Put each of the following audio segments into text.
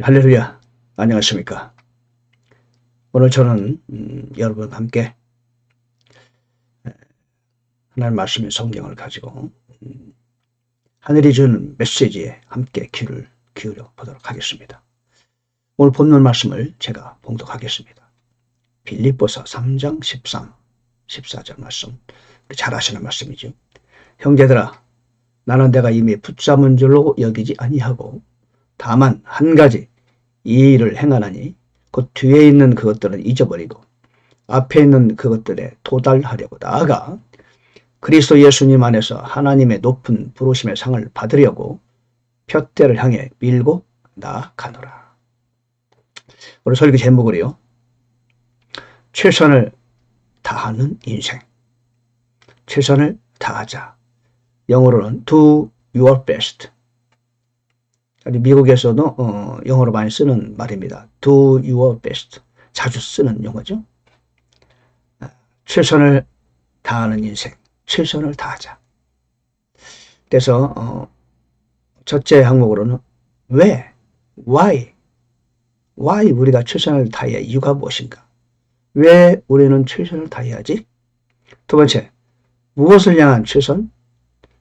할렐루야. 안녕하십니까. 오늘 저는 여러분과 함께 하나님 말씀의 성경을 가지고 하늘이 주는 메시지에 함께 귀를 기울여 보도록 하겠습니다. 오늘 본문 말씀을 제가 봉독하겠습니다. 빌립보서 3장 13, 14절 말씀. 잘 아시는 말씀이죠. 형제들아, 나는 내가 이미 붙잡은 줄로 여기지 아니하고 다만 한 가지 이 일을 행하나니 곧 뒤에 있는 그것들은 잊어버리고 앞에 있는 그것들에 도달하려고 나아가 그리스도 예수님 안에서 하나님의 높은 부르심의 상을 받으려고 푯대를 향해 밀고 나아가노라. 오늘 설교 제목으로요. 최선을 다하는 인생. 최선을 다하자. 영어로는 do your best. 미국에서도 영어로 많이 쓰는 말입니다. Do your best. 자주 쓰는 용어죠. 최선을 다하는 인생. 최선을 다하자. 그래서 첫째 항목으로는 왜? Why 우리가 최선을 다해야 이유가 무엇인가? 왜 우리는 최선을 다해야지? 두 번째, 무엇을 향한 최선?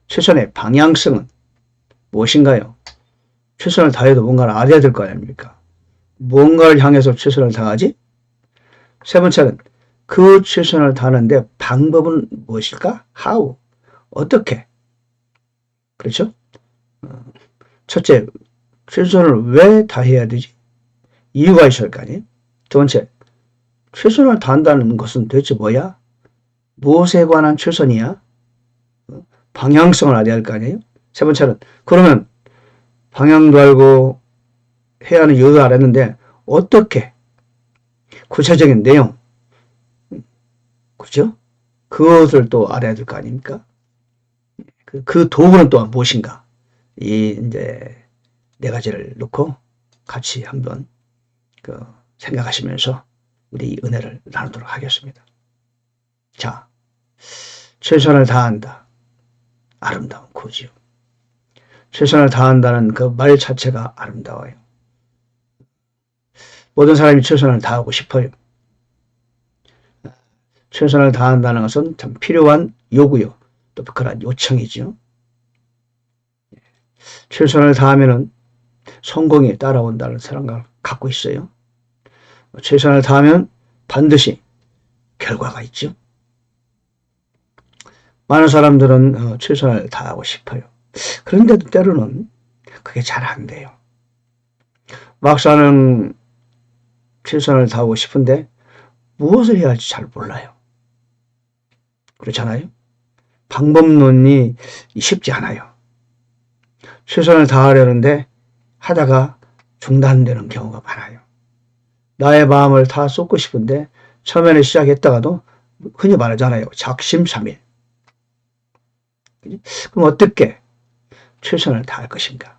최선의 방향성은 무엇인가요? 최선을 다해도 뭔가를 알아야 될 거 아닙니까? 무언가를 향해서 최선을 다하지? 세 번째는 그 최선을 다하는데 방법은 무엇일까? How? 어떻게? 그렇죠? 첫째, 최선을 왜 다해야 되지? 이유가 있을 거 아니에요? 두 번째, 최선을 다한다는 것은 도대체 뭐야? 무엇에 관한 최선이야? 방향성을 알아야 할 거 아니에요? 세 번째는 그러면 방향도 알고 해야 하는 이유도 알았는데 어떻게? 구체적인 내용, 그렇죠? 그것을 또 알아야 될 거 아닙니까? 그 도구는 또한 무엇인가? 이제 네 가지를 놓고 같이 한번 생각하시면서 우리 은혜를 나누도록 하겠습니다. 자, 최선을 다한다. 아름다운 구지요. 최선을 다한다는 그 말 자체가 아름다워요. 모든 사람이 최선을 다하고 싶어요. 최선을 다한다는 것은 참 필요한 요구요. 또 그런 요청이죠. 최선을 다하면은 성공이 따라온다는 생각을 갖고 있어요. 최선을 다하면 반드시 결과가 있죠. 많은 사람들은 최선을 다하고 싶어요. 그런데도 때로는 그게 잘 안 돼요. 막사는 최선을 다하고 싶은데 무엇을 해야 할지 잘 몰라요. 그렇잖아요? 방법론이 쉽지 않아요. 최선을 다하려는데 하다가 중단되는 경우가 많아요. 나의 마음을 다 쏟고 싶은데 처음에는 시작했다가도 흔히 말하잖아요. 작심삼일. 그럼 어떻게 최선을 다할 것인가?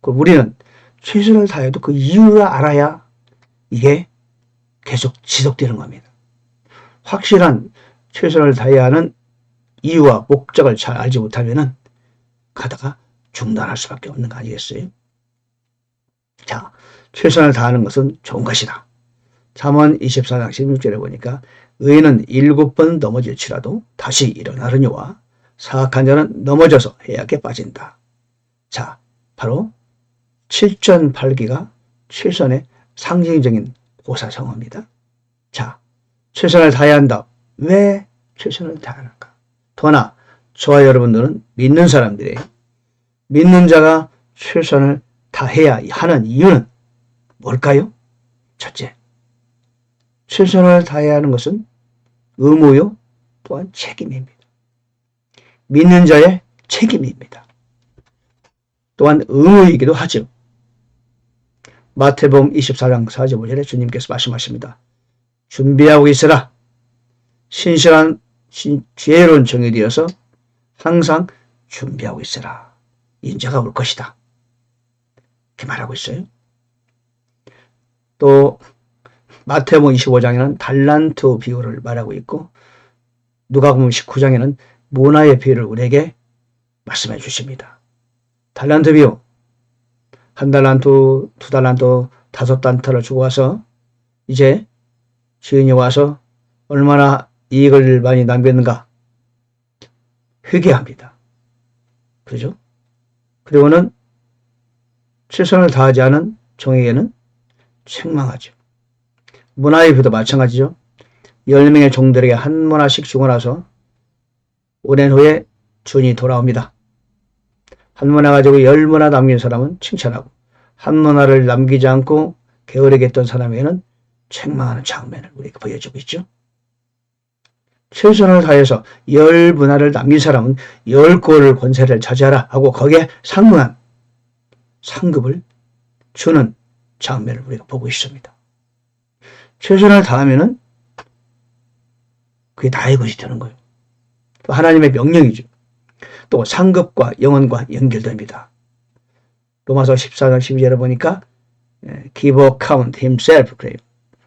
그럼 우리는 최선을 다해도 그 이유를 알아야 이게 계속 지속되는 겁니다. 확실한 최선을 다해야 하는 이유와 목적을 잘 알지 못하면은 가다가 중단할 수밖에 없는 거 아니겠어요? 자, 최선을 다하는 것은 좋은 것이다. 잠언 24장 16절에 보니까 의인은 7번 넘어질지라도 다시 일어나려니와 사악한 자는 넘어져서 해악에 빠진다. 자, 바로 7전8기가 최선의 상징적인 고사성어입니다. 자, 최선을 다해야 한다. 왜 최선을 다하는가? 더나 저와 여러분들은 믿는 사람들이에요. 믿는 자가 최선을 다해야 하는 이유는 뭘까요? 첫째, 최선을 다해야 하는 것은 의무요, 또한 책임입니다. 믿는 자의 책임입니다. 또한 의무이기도 하죠. 마태복음 24장 45절에 주님께서 말씀하십니다. 준비하고 있으라. 신실한 지혜로운 종이 되어서 항상 준비하고 있으라. 인자가 올 것이다. 이렇게 말하고 있어요. 또 마태복음 25장에는 달란트 비유를 말하고 있고 누가복음 19장에는 문화의 비유를 우리에게 말씀해 주십니다. 달란트 비유, 한 달란트, 두 달란트, 5단트를 주고 와서 이제 주인이 와서 얼마나 이익을 많이 남겼는가 회개합니다. 그죠? 그리고는 최선을 다하지 않은 종에게는 책망하죠. 문화의비도 마찬가지죠. 10명의 종들에게 한 문화씩 주고 나서 5년 후에 주인이 돌아옵니다. 한 문화 가지고 10문화 남긴 사람은 칭찬하고 한 문화를 남기지 않고 게으르게 했던 사람에게는 책망하는 장면을 우리에게 보여주고 있죠. 최선을 다해서 10문화를 남긴 사람은 10골 권세를 차지하라 하고 거기에 상응한 상급을 주는 장면을 우리가 보고 있습니다. 최선을 다하면은 그게 나의 것이 되는 거예요. 또 하나님의 명령이죠. 또 상급과 영혼과 연결됩니다. 로마서 14장 12절에 보니까 give account himself, 그래요.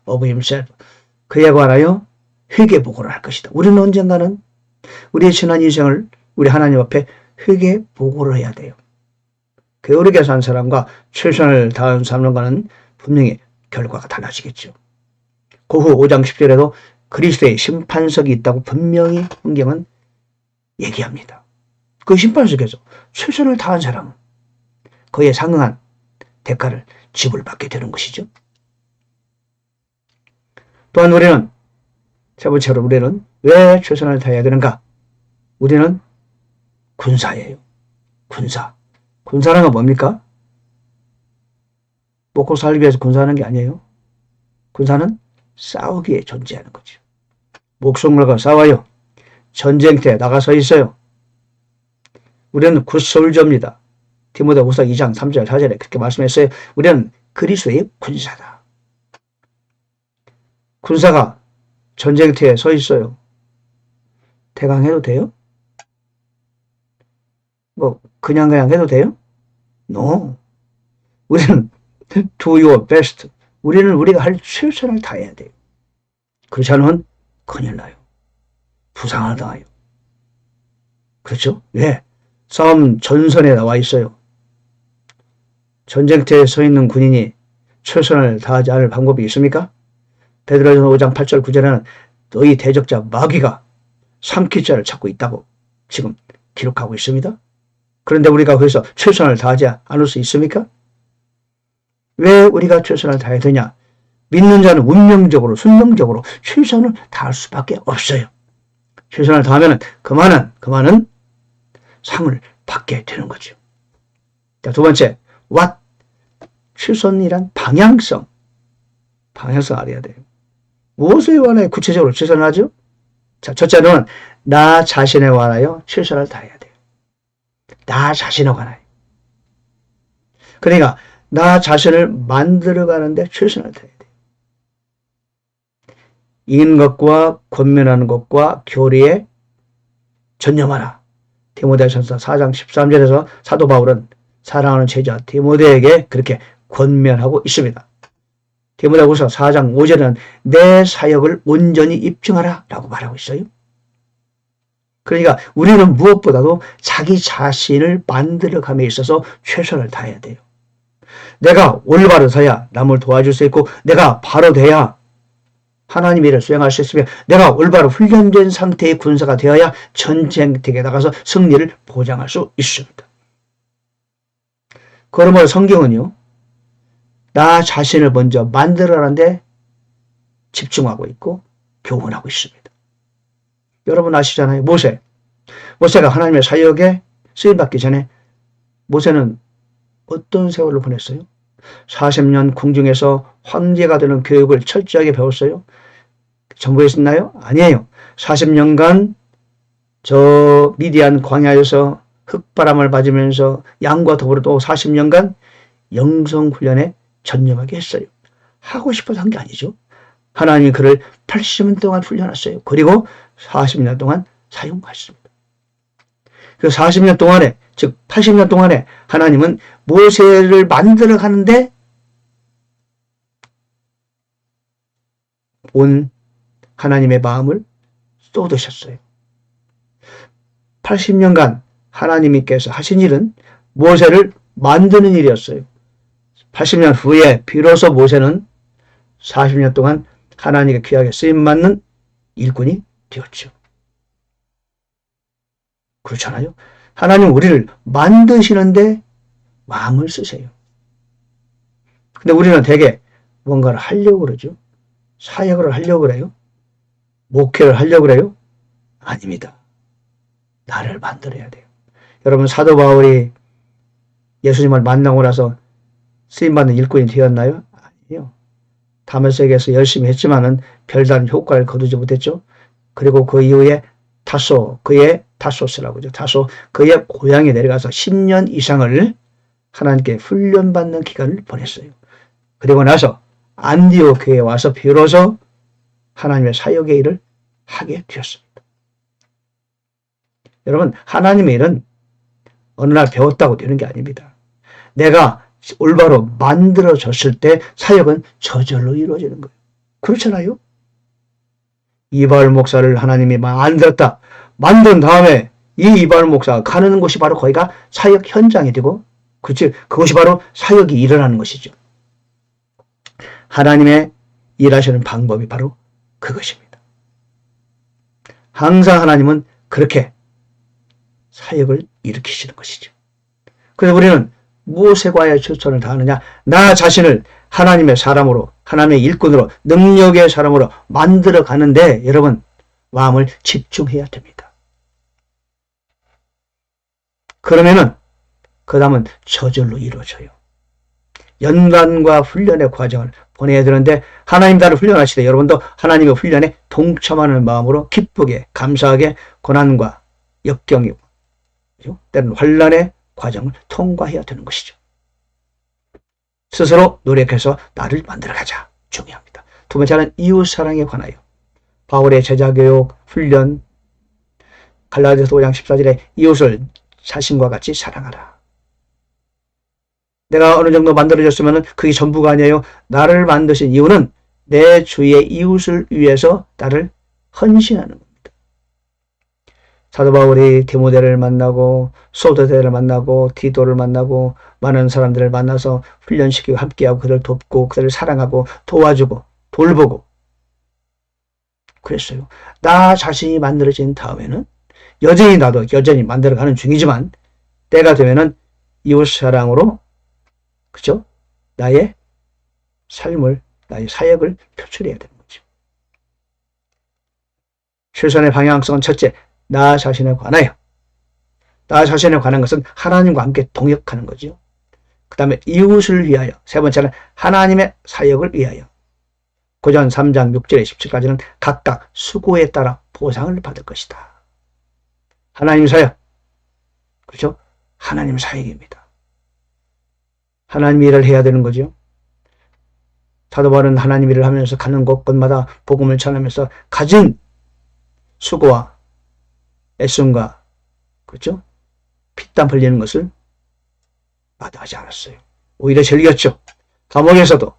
of himself. 그에 관하여 회개보고를 할 것이다. 우리는 언젠가는 우리의 지난 인생을 우리 하나님 앞에 회개보고를 해야 돼요. 게으르게 산 사람과 최선을 다한 사람과는 분명히 결과가 달라지겠죠. 그 후 5장 10절에도 그리스도의 심판석이 있다고 분명히 성경은 얘기합니다. 그 심판석에서 최선을 다한 사람은 그에 상응한 대가를 지불받게 되는 것이죠. 또한 우리는 세 번째로 우리는 왜 최선을 다해야 되는가? 우리는 군사예요. 군사. 군사라는 건 뭡니까? 먹고 살기 위해서 군사하는 게 아니에요. 군사는 싸우기에 존재하는 거죠. 목숨을과 싸워요. 전쟁터에 나가서 있어요. 우리는 굿솔저입니다. 디모데후서 2장 3절 4절에 그렇게 말씀했어요. 우리는 그리스도의 군사다. 군사가 전쟁터에 서 있어요. 대강해도 돼요? 뭐 그냥 해도 돼요? No. 우리는 do your best. 우리는 우리가 할 최선을 다해야 돼요. 그렇지 않으면 큰일 나요. 부상을 당해요. 그렇죠? 왜? 싸움 전선에 나와 있어요. 전쟁터에 서 있는 군인이 최선을 다하지 않을 방법이 있습니까? 베드로전서 5장 8절 9절에는 너희 대적자 마귀가 삼킬 자를 찾고 있다고 지금 기록하고 있습니다. 그런데 우리가 거기서 최선을 다하지 않을 수 있습니까? 왜 우리가 최선을 다해야 되냐? 믿는 자는 운명적으로 순명적으로 최선을 다할 수밖에 없어요. 최선을 다하면 그만은 상을 받게 되는 거죠. 자, 두 번째, what? 최선이란 방향성 알아야 돼요. 무엇에 관하여 구체적으로 최선을 하죠? 자, 첫째는 나 자신에 관하여 최선을 다해야 돼요. 나 자신에 관하여. 그러니까 나 자신을 만들어가는데 최선을 다해야 돼요. 이기는 것과 권면하는 것과 교리에 전념하라. 디모데전서 4장 13절에서 사도 바울은 사랑하는 제자 디모데에게 그렇게 권면하고 있습니다. 디모데후서 4장 5절에는 내 사역을 온전히 입증하라 라고 말하고 있어요. 그러니까 우리는 무엇보다도 자기 자신을 만들어감에 있어서 최선을 다해야 돼요. 내가 올바로 서야 남을 도와줄 수 있고 내가 바로 돼야 하나님의 일을 수행할 수 있으며 내가 올바로 훈련된 상태의 군사가 되어야 전쟁터에 나가서 승리를 보장할 수 있습니다. 그러므로 성경은요. 나 자신을 먼저 만들어라는데 집중하고 있고 교훈하고 있습니다. 여러분 아시잖아요. 모세가 하나님의 사역에 쓰임받기 전에 모세는 어떤 세월을 보냈어요? 40년 궁중에서 황제가 되는 교육을 철저하게 배웠어요. 전부에 있나요? 아니에요. 40년간 저 미디안 광야에서 흙바람을 맞으면서 양과 더불어 또 40년간 영성훈련에 전념하게 했어요. 하고 싶어서 한 게 아니죠. 하나님이 그를 80년 동안 훈련했어요. 그리고 40년 동안 사용하셨습니다. 그 40년 동안에, 즉 80년 동안에 하나님은 모세를 만들어 가는데 온 하나님의 마음을 쏟으셨어요. 80년간 하나님께서 하신 일은 모세를 만드는 일이었어요. 80년 후에 비로소 모세는 40년 동안 하나님께 귀하게 쓰임받는 일꾼이 되었죠. 그렇잖아요. 하나님 우리를 만드시는데 마음을 쓰세요. 근데 우리는 되게 뭔가를 하려고 그러죠. 사역을 하려고 그래요. 목회를 하려고 그래요. 아닙니다. 나를 만들어야 돼요. 여러분 사도 바울이 예수님을 만나고 나서 쓰임받는 일꾼이 되었나요? 아니요. 다메섹에서 열심히 했지만은 별다른 효과를 거두지 못했죠. 그리고 그 이후에 그의 타소스라고 하죠. 그의 고향에 내려가서 10년 이상을 하나님께 훈련받는 기간을 보냈어요. 그리고 나서 안디옥 교회에 와서 비로소 하나님의 사역의 일을 하게 되었습니다. 여러분 하나님의 일은 어느 날 배웠다고 되는 게 아닙니다. 내가 올바로 만들어졌을 때 사역은 저절로 이루어지는 거예요. 그렇잖아요. 이바울 목사를 하나님이 만들었다. 만든 다음에 이 이바울 목사가 가는 곳이 바로 거기가 사역 현장이 되고 그것이 바로 사역이 일어나는 것이죠. 하나님의 일하시는 방법이 바로 그것입니다. 항상 하나님은 그렇게 사역을 일으키시는 것이죠. 그래서 우리는 무엇에과의 최선을 다하느냐? 나 자신을 하나님의 사람으로, 하나님의 일꾼으로, 능력의 사람으로 만들어 가는데 여러분 마음을 집중해야 됩니다. 그러면은 그 다음은 저절로 이루어져요. 연단과 훈련의 과정을 보내야 되는데 하나님 나를 훈련하시되 여러분도 하나님의 훈련에 동참하는 마음으로 기쁘게 감사하게 고난과 역경이 때로는 환난의 과정을 통과해야 되는 것이죠. 스스로 노력해서 나를 만들어가자. 중요합니다. 두 번째는 이웃사랑에 관하여 바울의 제자교육, 훈련 갈라디아서 5장 14절에 이웃을 자신과 같이 사랑하라. 내가 어느 정도 만들어졌으면 그게 전부가 아니에요. 나를 만드신 이유는 내 주위의 이웃을 위해서 나를 헌신하는 겁니다. 사도 바울이 디모데를 만나고 소도대를 만나고 디도를 만나고 많은 사람들을 만나서 훈련시키고 함께하고 그들을 돕고 그들을 사랑하고 도와주고 돌보고 그랬어요. 나 자신이 만들어진 다음에는 나도 여전히 만들어가는 중이지만 때가 되면은 이웃사랑으로 그죠? 나의 삶을 나의 사역을 표출해야 되는 거죠. 최선의 방향성은 첫째 나 자신에 관하여 나 자신에 관한 것은 하나님과 함께 동역하는 거죠. 그 다음에 이웃을 위하여 세 번째는 하나님의 사역을 위하여 고전 3장 6절에 17까지는 각각 수고에 따라 보상을 받을 것이다. 하나님 사역 그렇죠? 하나님 사역입니다. 하나님 일을 해야 되는 거죠. 사도 바울은 하나님 일을 하면서 가는 곳곳마다 복음을 전하면서 가진 수고와 애씀과 그렇죠? 피땀 흘리는 것을 마다하지 않았어요. 오히려 즐겼죠. 감옥에서도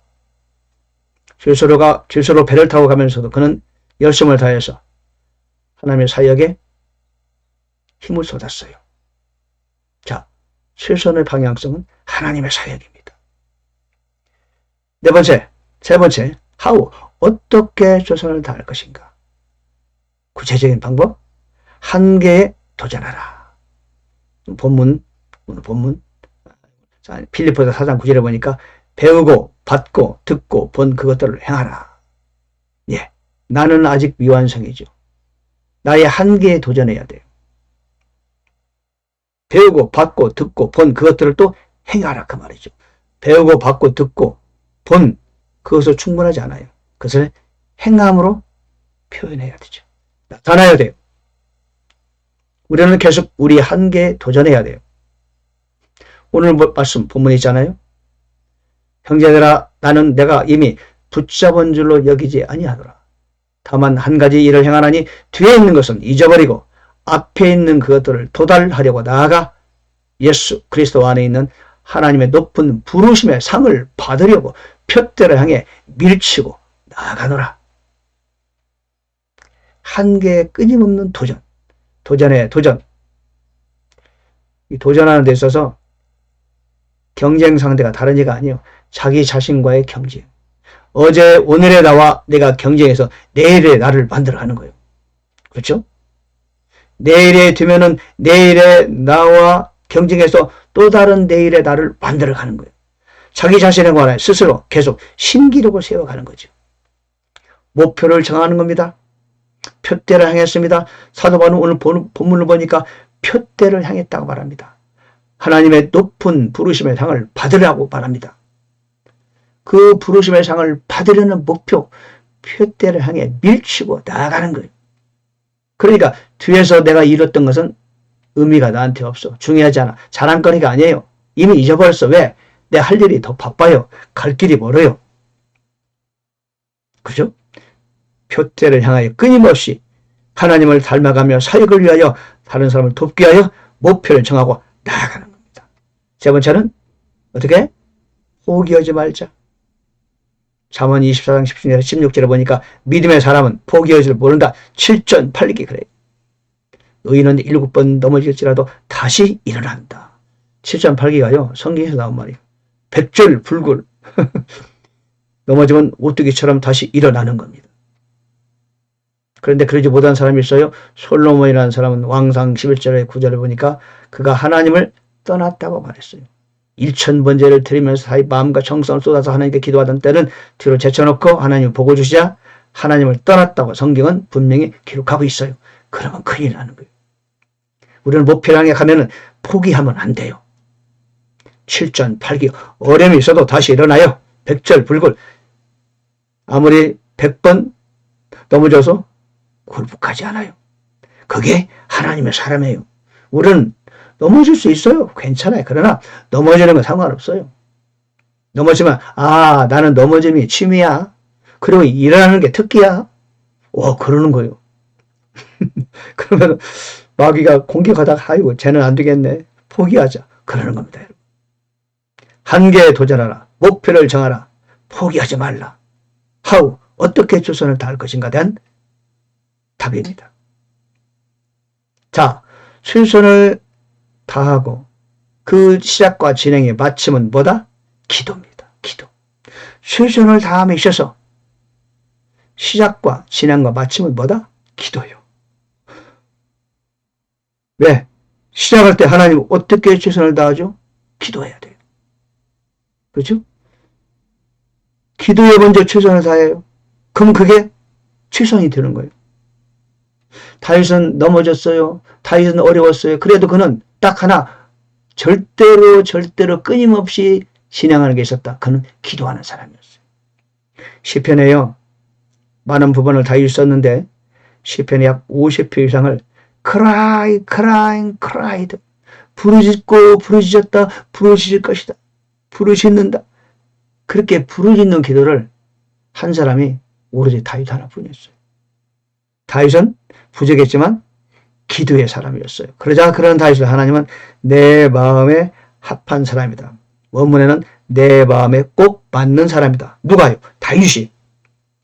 죄수로 배를 타고 가면서도 그는 열심을 다해서 하나님의 사역에 힘을 쏟았어요. 자, 최선의 방향성은 하나님의 사역입니다. 세 번째, 어떻게 최선을 다할 것인가? 구체적인 방법, 한계에 도전하라. 오늘 본문 필리포서 4장 9절에 보니까 배우고 받고 듣고 본 그것들을 행하라. 예, 나는 아직 미완성이죠. 나의 한계에 도전해야 돼요. 배우고 받고 듣고 본 그것들을 또 행하라 그 말이죠. 배우고 받고 듣고 본 그것으로 충분하지 않아요. 그것을 행함으로 표현해야 되죠. 나타나야 돼요. 우리는 계속 우리 한계에 도전해야 돼요. 오늘 말씀 본문에 있잖아요. 형제들아 나는 내가 이미 붙잡은 줄로 여기지 아니하노라. 다만 한 가지 일을 행하나니 뒤에 있는 것은 잊어버리고 앞에 있는 그것들을 도달하려고 나아가 예수 그리스도 안에 있는 하나님의 높은 부르심의 상을 받으려고 표대를 향해 밀치고 나아가노라. 한계에 끊임없는 도전. 도전에 도전. 이 도전하는 데 있어서 경쟁 상대가 다른 이가 아니에요. 자기 자신과의 경쟁. 어제 오늘의 나와 내가 경쟁해서 내일의 나를 만들어가는 거예요. 그렇죠? 내일에 되면은 내일의 나와 경쟁해서 또 다른 내일의 나를 만들어가는 거예요. 자기 자신에 관해 스스로 계속 신기록을 세워가는 거죠. 목표를 정하는 겁니다. 표대를 향했습니다. 사도 바울은 오늘 본문을 보니까 표대를 향했다고 말합니다. 하나님의 높은 부르심의 상을 받으라고 말합니다. 그 부르심의 상을 받으려는 목표, 표대를 향해 밀치고 나아가는 거예요. 그러니까 뒤에서 내가 이뤘던 것은 의미가 나한테 없어. 중요하지 않아. 자랑거리가 아니에요. 이미 잊어버렸어. 왜? 내 할 일이 더 바빠요. 갈 길이 멀어요. 그죠? 표대를 향하여 끊임없이 하나님을 닮아가며 사역을 위하여 다른 사람을 돕기 위하여 목표를 정하고 나아가는 겁니다. 세 번째는 어떻게? 포기하지 말자. 잠언 24장 16절에 보니까 믿음의 사람은 포기하지를 모른다. 7전 8기 그래. 의인은 7번 넘어질지라도 다시 일어난다. 7전 8기가요. 성경에서 나온 말이에요. 백절불굴. 넘어지면 오뚜기처럼 다시 일어나는 겁니다. 그런데 그러지 못한 사람이 있어요. 솔로몬이라는 사람은 왕상 11절의 9절을 보니까 그가 하나님을 떠났다고 말했어요. 1000번제를 드리면서 자기 마음과 정성을 쏟아서 하나님께 기도하던 때는 뒤로 제쳐놓고 하나님을 보고 주시자 하나님을 떠났다고 성경은 분명히 기록하고 있어요. 그러면 큰일 나는 거예요. 우리는 목표를 향해 가면은 포기하면 안 돼요. 7전 8기 어려움이 있어도 다시 일어나요. 백절불굴. 아무리 100번 넘어져서 굴복하지 않아요. 그게 하나님의 사람이에요. 우리는 넘어질 수 있어요. 괜찮아요. 그러나 넘어지는 건 상관없어요. 넘어지면 나는 넘어짐이 취미야. 그리고 일어나는 게 특기야. 그러는 거예요. 그러면 마귀가 공격하다가 아이고 쟤는 안 되겠네. 포기하자. 그러는 겁니다. 여러분. 한계에 도전하라. 목표를 정하라. 포기하지 말라. 어떻게 최선을 다할 것인가에 대한 답입니다. 자, 최선을 다하고 그 시작과 진행의 마침은 뭐다? 기도입니다. 기도. 최선을 다함에 있어서 시작과 진행과 마침은 뭐다? 기도요. 왜? 시작할 때 하나님 어떻게 최선을 다하죠? 기도해야 돼요. 그렇죠? 기도에 먼저 최선을 다해요. 그럼 그게 최선이 되는 거예요. 다윗은 넘어졌어요. 다윗은 어려웠어요. 그래도 그는 딱 하나 절대로 끊임없이 진행하는 게 있었다. 그는 기도하는 사람이었어요. 시편에요. 많은 부분을 다윗이 썼는데 시편의 약 50표 이상을 cried 부르짖고 부르짖었다. 부르짖을 것이다. 부르짖는다. 그렇게 부르짖는 기도를 한 사람이 오로지 다윗 하나뿐이었어요. 다윗은 부족했지만 기도의 사람이었어요. 그러자 그런 다윗을 하나님은 내 마음에 합한 사람이다. 원문에는 내 마음에 꼭 맞는 사람이다. 누가요? 다윗이.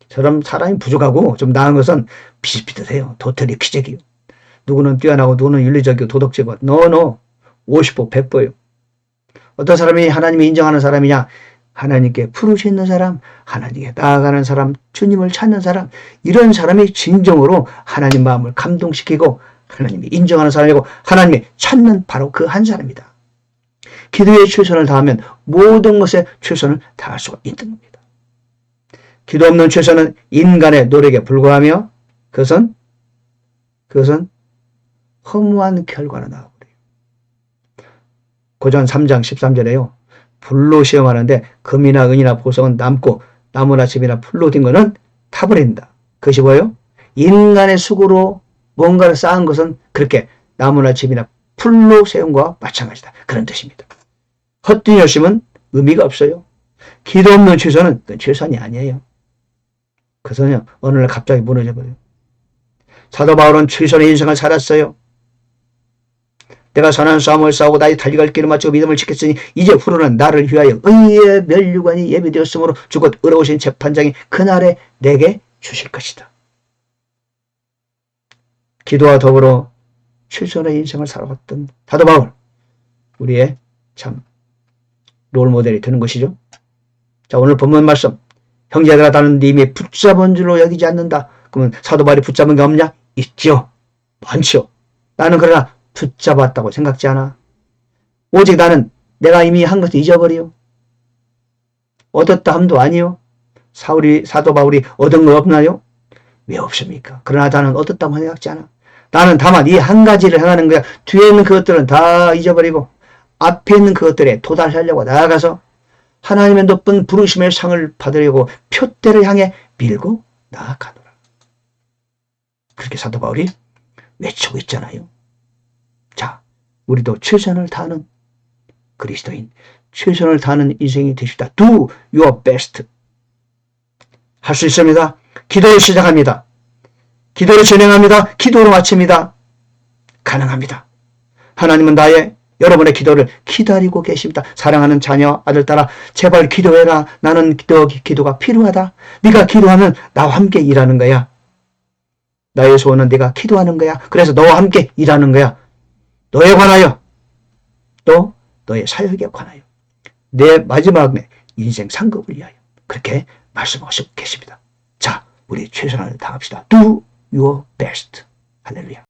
저런 사람이 부족하고 좀 나은 것은 비슷비슷해요. 도토리 키재기요. 누구는 뛰어나고 누구는 윤리적이고 도덕적이고 노 50보 100보요. 어떤 사람이 하나님이 인정하는 사람이냐? 하나님께 부르짖는 사람, 하나님께 나아가는 사람, 주님을 찾는 사람, 이런 사람이 진정으로 하나님 마음을 감동시키고 하나님이 인정하는 사람이고 하나님이 찾는 바로 그 한 사람이다. 기도에 최선을 다하면 모든 것에 최선을 다할 수가 있는 겁니다. 기도 없는 최선은 인간의 노력에 불과하며 그것은 허무한 결과로 나와버려요. 고전 3장 13절에요. 불로 시험하는데 금이나 은이나 보석은 남고 나무나 집이나 풀로 된 것은 타버린다. 그것이 뭐예요? 인간의 수고로 뭔가를 쌓은 것은 그렇게 나무나 집이나 풀로 세운 것과 마찬가지다. 그런 뜻입니다. 헛된 열심은 의미가 없어요. 기도 없는 최선은 최선이 아니에요. 그것은요 어느 날 갑자기 무너져버려요. 사도 바울은 최선의 인생을 살았어요. 내가 선한 싸움을 싸우고 나의 달려갈 길을 마치고 믿음을 지켰으니 이제 후로는 나를 위하여 의의 면류관이 예비되었으므로 주곧 의로우신 재판장이 그날에 내게 주실 것이다. 기도와 더불어 최선의 인생을 살아갔던 사도 바울, 우리의 참 롤모델이 되는 것이죠. 자, 오늘 본문 말씀. 형제들아 나는 네 힘이 붙잡은 줄로 여기지 않는다. 그러면 사도 바울이 붙잡은 게 없냐? 있지요. 많지요. 나는 그러나 붙잡았다고 생각지 않아. 오직 나는 내가 이미 한 것을 잊어버려. 얻었다 함도 아니요. 사도 바울이 얻은 거 없나요? 왜 없습니까? 그러나 나는 얻었다고 생각지 않아. 나는 다만 이 한 가지를 행하는 거야. 뒤에 있는 그것들은 다 잊어버리고 앞에 있는 그것들에 도달하려고 나아가서 하나님의 높은 부르심의 상을 받으려고 표대를 향해 밀고 나아가노라. 그렇게 사도 바울이 외치고 있잖아요. 자, 우리도 최선을 다하는 그리스도인, 최선을 다하는 인생이 되십시다. Do your best. 할 수 있습니다. 기도를 시작합니다. 기도를 진행합니다. 기도로 마칩니다. 가능합니다. 하나님은 여러분의 기도를 기다리고 계십니다. 사랑하는 자녀, 아들, 딸아, 제발 기도해라. 나는 기도가 필요하다. 네가 기도하면 나와 함께 일하는 거야. 나의 소원은 네가 기도하는 거야. 그래서 너와 함께 일하는 거야. 너에 관하여, 또 너의 사역에 관하여, 내 마지막에 인생 상급을 위하여 그렇게 말씀하시고 계십니다. 자, 우리 최선을 다합시다. Do your best. 할렐루야.